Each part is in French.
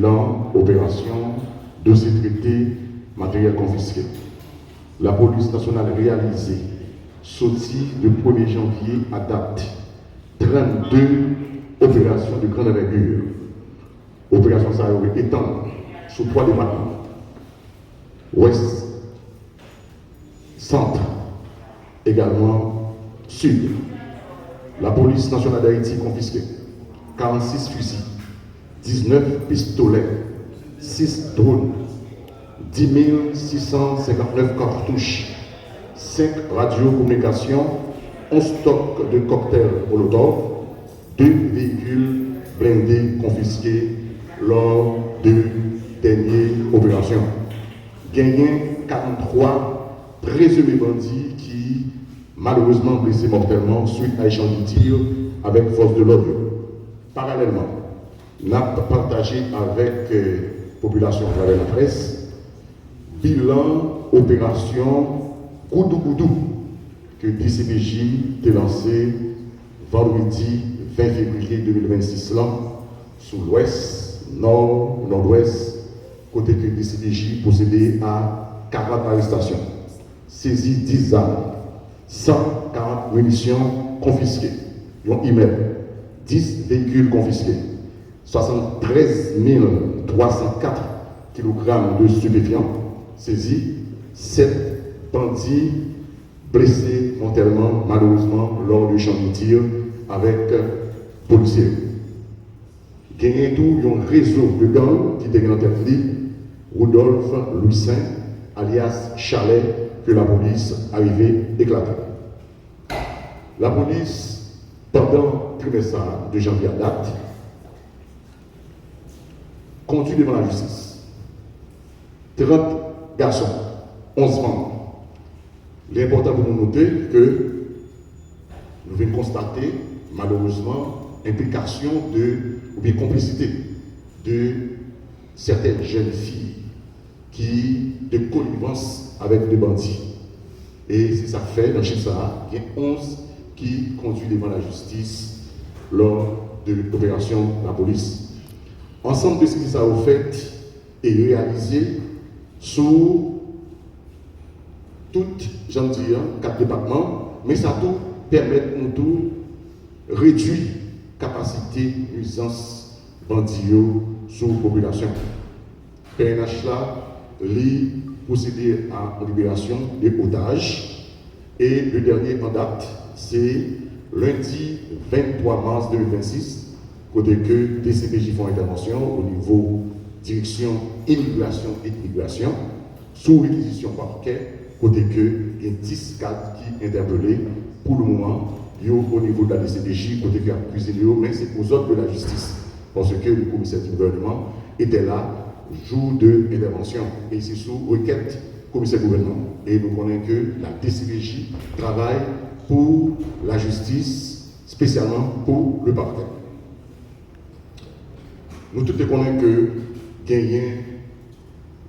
Bilan, opération, dossier traité, matériel confisqué. La police nationale réalisée, sortie du 1er janvier à date, 32 opérations de grande envergure. Opération ça étend sur 3 départements. Ouest, centre, également sud. La police nationale d'Haïti confisquée 46 fusils, 19 pistolets, 6 drones, 10 659 cartouches, 5 radiocommunications, 11 stocks de cocktails Molotov, 2 véhicules blindés confisqués lors de dernières opérations. Gagné 43 présumés bandits qui malheureusement blessés mortellement suite à échange de tirs avec force de l'ordre. Parallèlement, nous avons partagé avec la population à travers la presse bilan opération Goudou Goudou que DCPJ a lancé vendredi 20 février 2026 là, sous l'ouest, nord, nord-ouest, côté que DCPJ possédait à 40 arrestations, saisi 10 armes, 140 munitions confisquées, un email, 10 véhicules confisqués, 73 304 kg de stupéfiants saisis, 7 bandits blessés mortellement, malheureusement, lors du champ de tir avec policiers. Gagné tout un réseau de gangs qui était en tête Rodolphe Louis Saint, alias Chalet, que la police arrivait éclater. La police, pendant le trimestre de janvier à date, conduit devant la justice 30 garçons, 11 femmes. Il est important pour nous noter que nous venons constater, malheureusement, implication ou bien complicité de certaines jeunes filles qui de connivence avec des bandits. Et c'est ça fait, dans le chiffre ça, il y a 11 qui conduisent devant la justice lors de l'opération de la police. Ensemble de ce qui ça a fait et réalisé sous toutes, j'en dis, 4 départements, mais ça tout permet de tout réduire la capacité nuisance bandio sur la population. PNH là, lui procéder à la libération des otages et le dernier en date, c'est lundi 23 mars 2026, côté que DCPJ font intervention au niveau direction immigration et immigration, sous réquisition parquet, côté que il y a 10 cadres qui interpellés pour le moment, au niveau de la DCPJ, côté qui a accusé, mais c'est aux autres de la justice, parce que le commissaire du gouvernement était là jour de l'intervention, et c'est sous requête commissaire gouvernement. Et nous connaissons que la DCPJ travaille pour la justice, spécialement pour le parquet. Nous tous connaissons que gagner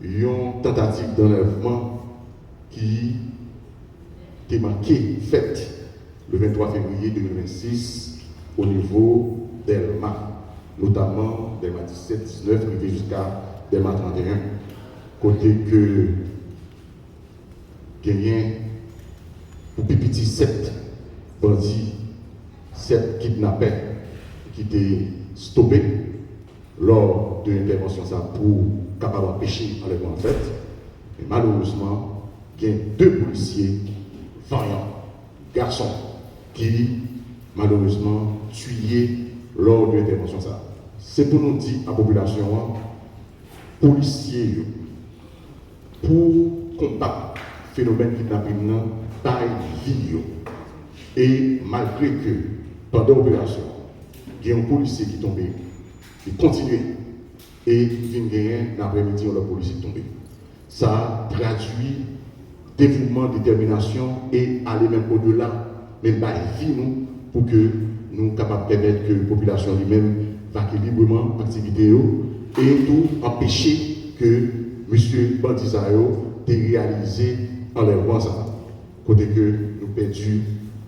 une tentative d'enlèvement qui était marquée, faite le 23 février 2026 au niveau d'Elma, notamment d'Elma 17, 19, arrivé jusqu'à d'Elma 31, côté que gagné pour Pipiti 7 bandits, 7 kidnappés qui étaient stoppés lors de l'intervention pour capable d'empêcher l'enlèvement en fait. Et malheureusement, il y a 2 policiers vaillants, garçons, qui malheureusement tués lors de l'intervention. C'est pour nous dire à la population, policiers, pour combattre le phénomène kidnapping, taille vie. Et malgré que pendant l'opération, il y a un policier qui est tombé, il continue et il vient gagner l'après-midi où le policier est tombé. Ça traduit dévouement, détermination et aller même au-delà, même par vie nous, pour que nous soyons capables de permettre que la population lui-même vaque librement l'activité et tout empêcher que M. Bandisayo ait réalisé enlèvement ça. Côté que nous perdu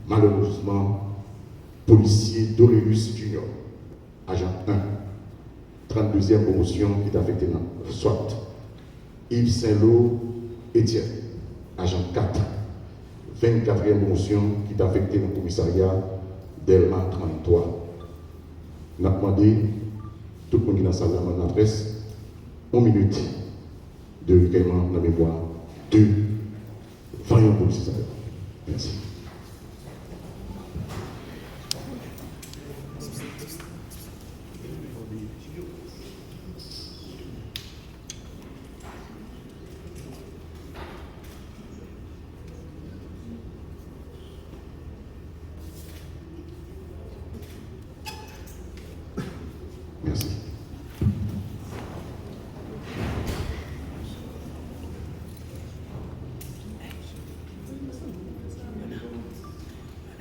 malheureusement policier Doréus Junior, agent 1, 32e promotion qui est affectée dans soit Yves Saint-Lô Étienne, agent 4. 24e promotion qui est affectée dans le commissariat Delma 33. Nous avons demandé tout le monde qui est dans la salle de l'adresse 1 minute de recueillement dans la mémoire de vaillants policiers. Merci. Merci.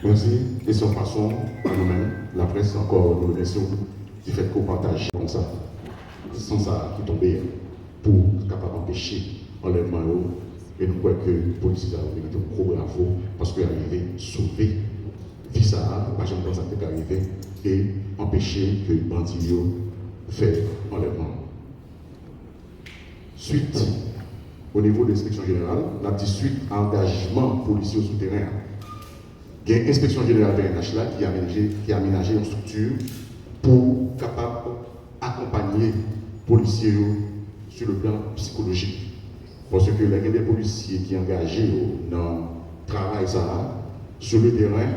Merci. Et sans façon, à nous-mêmes, la presse encore nous remercions du fait qu'on partage comme ça, sans ça qui tombait pour capable d'empêcher l'enlèvement. Et nous croyons que les policiers ont mérité un gros bravo parce qu'ils arrivaient à sauver vie ça, pas jamais dans ça qui est arrivé, et empêcher que les bandits fassent l'enlèvement. Suite, au niveau de l'inspection générale, on a dit suite à engagement policier au souterrain. Il y a une inspection générale PNH là qui a aménagé une structure pour capable accompagner les policiers sur le plan psychologique. Parce que les policiers qui sont engagés dans le travail ça, sur le terrain,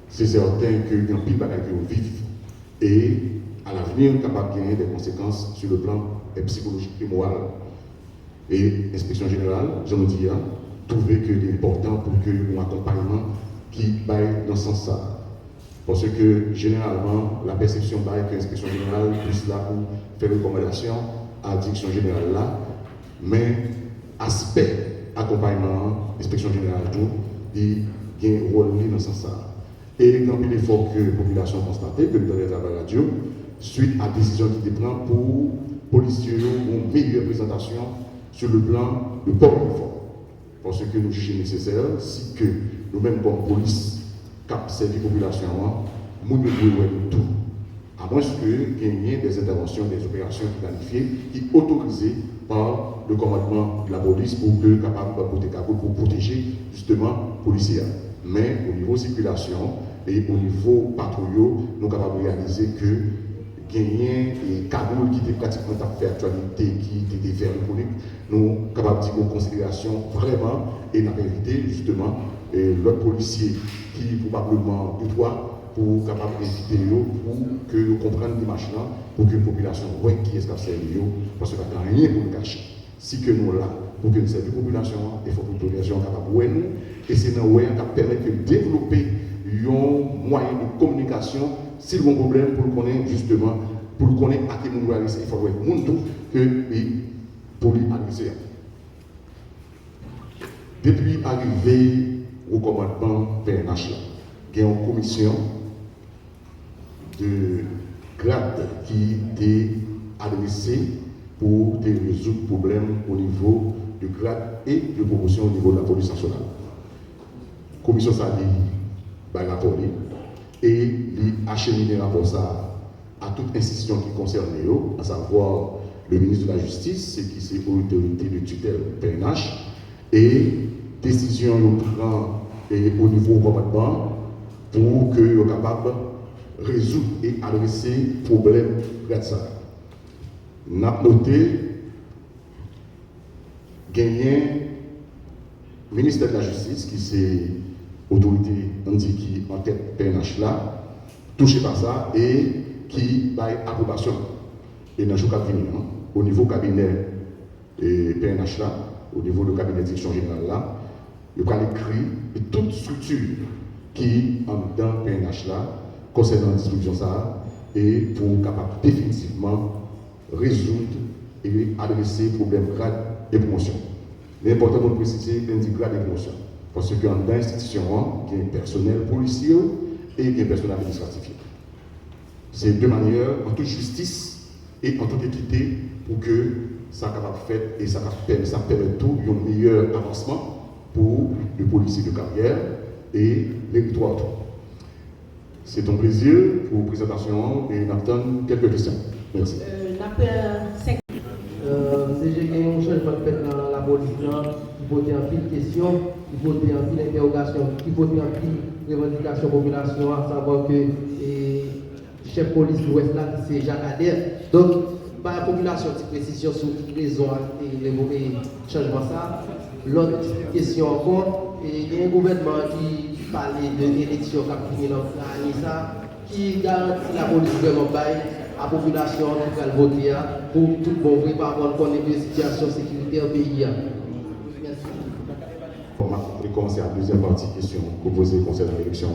c'est certain qu'il y a un pile de bagages qui vivent. Et à l'avenir, capable de gagner des conséquences sur le plan psychologique et moral. Et l'inspection générale, je me dis, trouver que c'est important pour que un accompagnement qui baille dans ce sens-là. Parce que généralement, la perception baille que l'inspection générale puisse là pour faire une recommandation à la direction générale là, mais aspect accompagnement, inspection générale tout, il y a un rôle dans ce sens-là. Et quand il est fort que la population a constaté que dans les travaux radio, suite à la décision qui est prise pour policiers une meilleure présentation sur le plan de port uniforme. Parce que nous jugeons nécessaire, si que nous-mêmes comme police, cap servir la population, nous devons tout. À moins qu'il y ait des interventions, des opérations planifiées qui sont autorisées par le commandement de la police pour que capable pour protéger justement les policiers. Mais au niveau circulation et au niveau patrouille, nous sommes capables de réaliser que gagner et Kaboul qui était pratiquement fait actualité, qui était fait politique, nous sommes capables de dire en considération vraiment et la vérité justement l'autre policier qui probablement doit pour capable d'éviter pour que nous comprenions les machines pour que la population voit qui est-ce qu'a servi parce qu'il n'y a rien pour nous cacher. Si que nous là pour que nous servions la population, il faut que la population soit capable de voir nous et c'est dans le qui permet de développer un moyen de communication s'il y a un problème pour connaître justement pour connaître à quel moment il faut voir le monde que pour lui analyser. Depuis l'arrivée au commandement PNH, il y a une commission de grade qui est adressée pour résoudre le problème au niveau de grade et de promotion au niveau de la police nationale. La commission ça dit rapport et acheminer rapport ça à toute institution qui concerne à savoir le ministre de la Justice, qui c'est l'autorité de tutelle PNH, et décision prend au niveau commandement pour que soient capable de résoudre et adresser le problème de ça. Nous avons noté gagner le ministère de la Justice, qui c'est l'autorité qui en tête PNH là, touché par ça et qui a approbation. Et dans le jour qui vient, au niveau cabinet PNH là, au niveau du cabinet de direction générale là, il y a écrit et toute structure qui est dans le PNH là, concernant la disposition ça, et pour capable définitivement résoudre et adresser le problème grade et promotion. L'important pour préciser, c'est grade et promotion. Parce que dans l'institution, il y a un personnel policier et il y a un personnel administratif. C'est de manière en toute justice et en toute équité pour que ça soit fait et ça permet tout un meilleur avancement pour les policiers de carrière et les victoires. C'est un plaisir pour la présentation et nous attendons quelques questions. Merci. après j'ai gagné un changement fait dans la police, il faut dire en pile question, il faut dire en pile interrogation, il faut dire en pile revendication population, à savoir que le chef police de l'Ouest là, c'est Jacques Adair. Donc, par la population, petite précision sur les raisons et les changements ça. L'autre question encore, il y a un gouvernement qui parlait de l'élection qui a fini dans l'année ça, qui garantit la police vraiment bail à la population qui va voter pour tout bon vrai par rapport à la situation sécuritaire au pays. Merci. On va commencer à la deuxième partie question proposée concernant l'élection.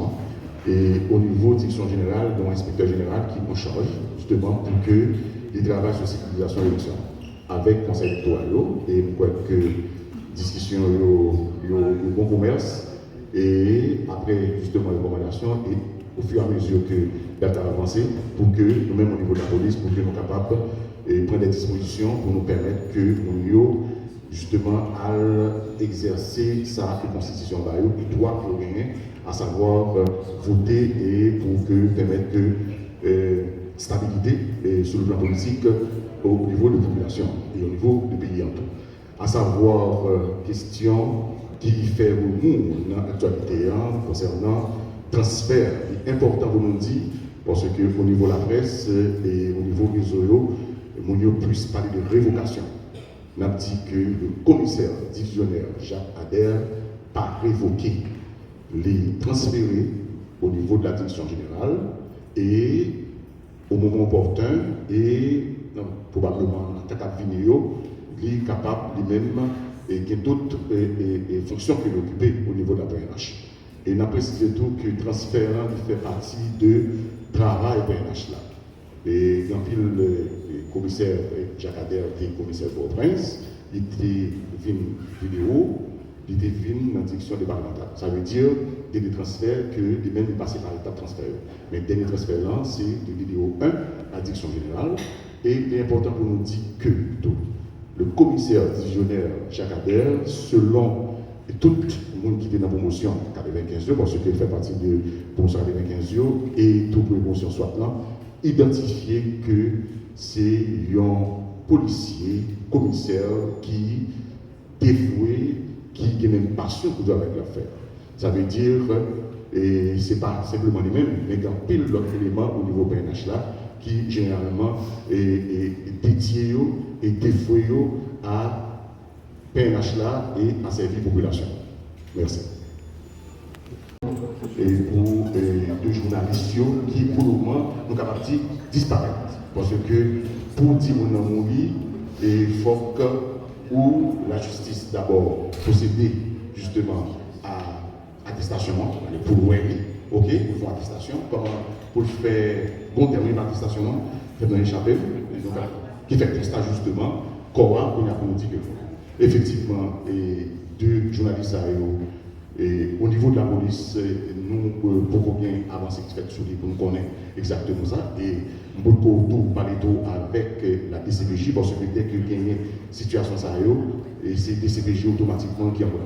Et au niveau de direction générale, donc inspecteur général qui est en charge justement pour que les travaux sur sécurisation de l'élection avec le conseil électoral et je crois que discussion au bon commerce et après justement les recommandations et au fur et à mesure que data avancé pour que nous-mêmes au niveau de la police, pour que nous soyons capables de prendre des dispositions pour nous permettre que nous justement à exercer sa constitution et droit pour gagner, à savoir voter et pour que permettre que stabilité sur le plan politique au niveau de la population et au niveau du pays en tout. À savoir question qui fait remous dans l'actualité concernant transfert important pour nous dire parce qu'au niveau de la presse et au niveau des réseaux, nous puisse parler de révocation. On a dit que le commissaire divisionnaire Jacques Adair pas révoqué, les transférer au niveau de la direction générale et au moment opportun et probablement dans le cas de vidéo, il est capable lui-même et qu'il y a d'autres fonctions qu'il occupait au niveau de la PNH. Et on a précisé tout que le transfert fait partie de travail PNH là. Et quand le commissaire Jacques Adair était commissaire Port-au-Prince, il était venu vidéo, il était venu dans la direction départementale. Ça veut dire des transferts que les mêmes passent par l'étape de transfert. Mais le dernier transfert là, c'est de vidéo 1 à la direction générale. Et il est important pour nous dire que le commissaire divisionnaire Jacques Adair, selon tout le monde qui était dans la promotion 95 jours, parce qu'il fait partie de la promotion 95 jours, et toute promotion soit là, identifier que c'est un policier, commissaire qui dévoué, qui a même passion pour avec l'affaire. Ça veut dire, et ce n'est pas simplement les mêmes, mais il y a pile d'autres éléments au niveau PNH là, qui généralement est dédié et dévoué à PNH là et à servir la population. Merci. Et pour deux journalistes qui, pour le moment, nous sommes capables de disparaître. Parce que pour dire qu'on a mouru, il faut que ou la justice d'abord procéder justement à attestation, pour l'OMI, ok, pour faire attestation, comment pour faire bon terme d'attestation, faire dans les chapelles, qui fait constat justement, comment on a dit que effectivement, et deux journalistes et au niveau de la police, nous pouvons bien avancer sur les pour nous connaître exactement ça. Et nous pouvons parler avec la DCPJ parce que dès qu'il y a une situation, et c'est DCPJ automatiquement qui envoie.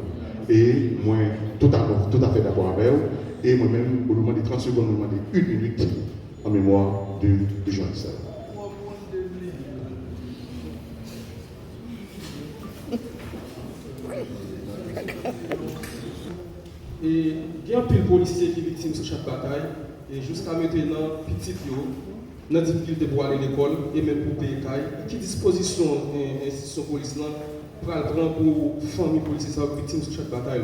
Et moi, tout à fait d'accord avec eux. Et moi-même, au moment de 30 secondes, je demande 1 minute en mémoire de journaliste. Et il y a un peu de policiers qui sont victimes sur chaque bataille. Et jusqu'à maintenant, petit yo, dans la difficulté pour aller à l'école et même pour payer caille. Quelle disposition l'institution police prend pour les familles policiers qui sont victimes sur chaque bataille?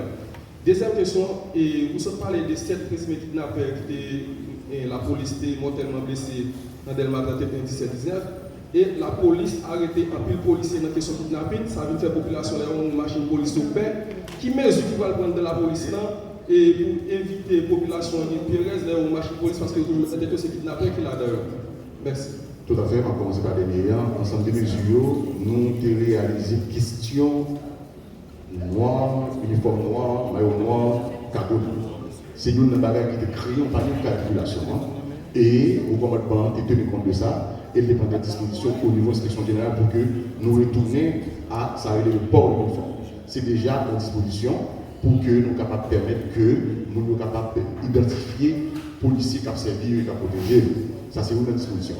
Deuxième question, et vous avez parlé de 7 présumés kidnappeurs qui la police était mortellement blessée dans Delma 17-19. Et la police a arrêté un peu de policiers dans la question de kidnapping. Ça veut faire la population une machine police au pain. Qui mesure qui va prendre de la police là et pour éviter la population de Pérez dans une machine police parce que c'est ces kidnappeurs qui l'a d'ailleurs. Merci. Tout à fait, on va commencer par les meilleurs. Ensemble de mesures, nous avons réalisé question noir, uniforme noir, maillot noir, cagoule. C'est nous qui avons créé un panier de calculation. Et au commandement, tu tenu compte de ça et les prendre des dispositions au niveau de l'inspection générale pour que nous retournions à ça le port uniforme. C'est déjà en disposition pour que nous soyons capables de permettre que nous soyons capables d'identifier les policiers qui ont servi et qui ont protégé. Ça, c'est une disposition.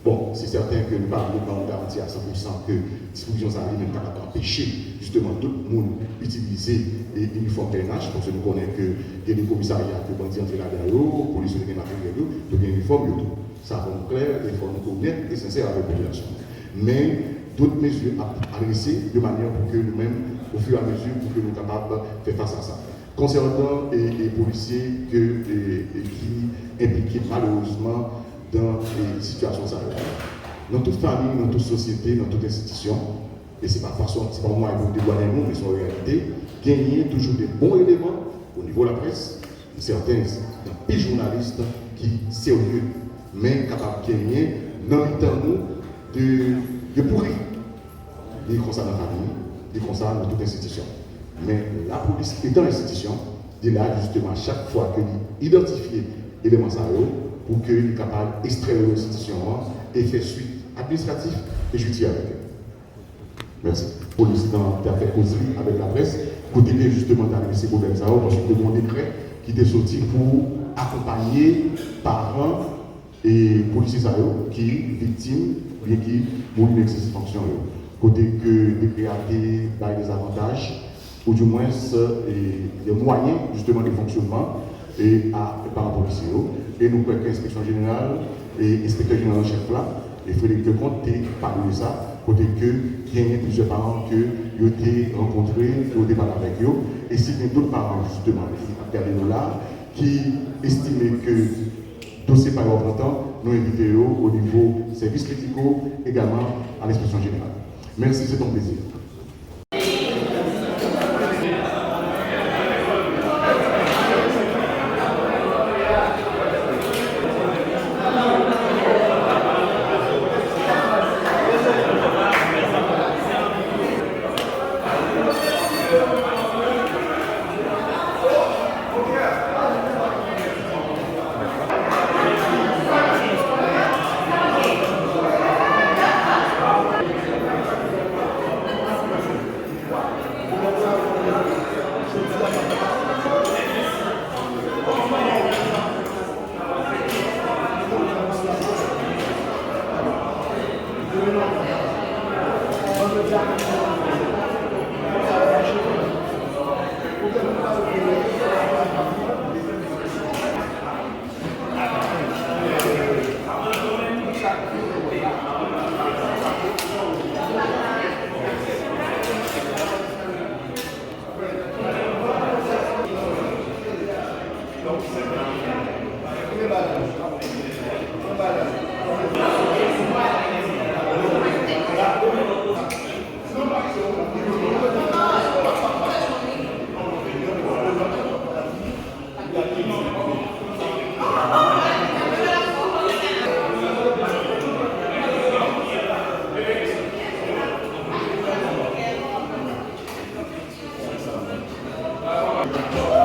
Bon, c'est certain que nous parlons pas garantir à 100% que disposition ça arrive même capable d'empêcher justement tout le monde utiliser l'uniforme PNH, parce que nous connaissons qu'il y a des commissariats qui vont dire entre la derrière, police qui ont matériel, donc il y a une uniforme, tout. Ça va nous clair, il faut nous connaître et sincère avec la population. Mais d'autres mesures à adressées de manière pour que nous-mêmes, au fur et à mesure, pour que nous soyons capables de faire face à ça. Concernant les policiers qui impliqués malheureusement dans les situations salariales. Dans toute famille, dans toute société, dans toute institution, et ce n'est pas moi qui vous dévoiler un mot, mais c'est en réalité, gagner toujours des bons éléments au niveau de la presse, certains des journalistes qui sont sérieux, mais capables de gagner dans le temps de pourrir. Des conseils dans la famille, des conseils dans toute institution. Mais la police étant institution, il est là justement chaque fois que l'identifier l'élément salarial pour qu'il soit capable d'extraire l'institution et faire suite administrative et judiciaire avec elle. Merci. Police a fait causerie avec la presse, côté justement d'arriver ces problèmes parce que le décret qui était sorti pour accompagner parents et policiers qui victimes, bien qui mourent d'une exercice fonction. Côté que les créatés des avantages, ou du moins des moyens justement de fonctionnement et par rapport policiers. Et nous croyons que l'inspection générale et l'inspecteur général en chef là, il fallait que compte parler de ça, côté que il y a plusieurs parents que ils ont été rencontrés, qui ont débattu avec eux, et si il y a d'autres parents justement qui regardent là, qui estiment que dossier par important, nous invitons au niveau services médicaux, également à l'inspection générale. Merci, c'est un plaisir. Thank you.